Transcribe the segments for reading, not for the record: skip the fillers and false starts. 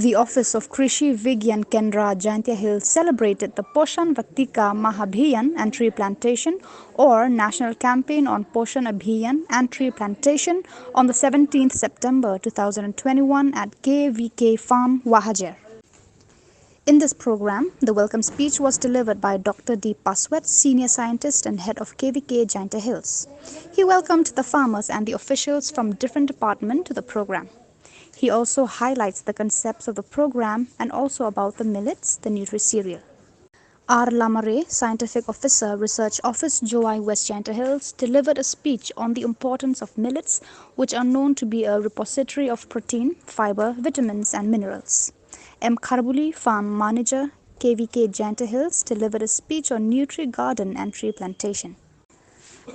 The Office of Krishi Vigyan Kendra Jaintia Hills celebrated the Poshan Vaktika Mahabhiyan and Tree Plantation or National Campaign on Poshan Abhiyan and Tree Plantation on the 17th September 2021 at KVK Farm, Wahajer. In this program, the welcome speech was delivered by Dr. D. Paswet, Senior Scientist and Head of KVK Jaintia Hills. He welcomed the farmers and the officials from different departments to the program. He also highlights the concepts of the program and also about the millets, the Nutri-Cereal. R. Lamare, Scientific Officer, Research Office, Joai West Jaintia Hills, delivered a speech on the importance of millets, which are known to be a repository of protein, fiber, vitamins, and minerals. M. Kharbuli, Farm Manager, KVK Jaintia Hills, delivered a speech on Nutri-Garden and tree plantation.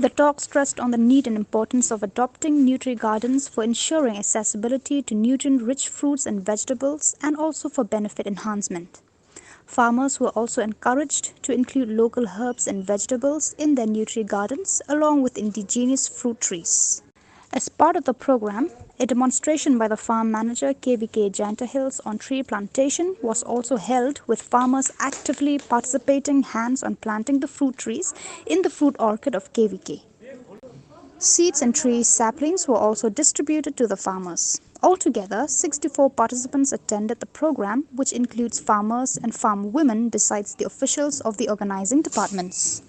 The talk stressed on the need and importance of adopting Nutri-Gardens for ensuring accessibility to nutrient-rich fruits and vegetables and also for benefit enhancement. Farmers were also encouraged to include local herbs and vegetables in their Nutri-Gardens along with indigenous fruit trees. As part of the program, a demonstration by the farm manager KVK Jaintia Hills on tree plantation was also held with farmers actively participating hands on planting the fruit trees in the fruit orchard of KVK. Seeds and tree saplings were also distributed to the farmers. Altogether, 64 participants attended the program, which includes farmers and farm women besides the officials of the organizing departments.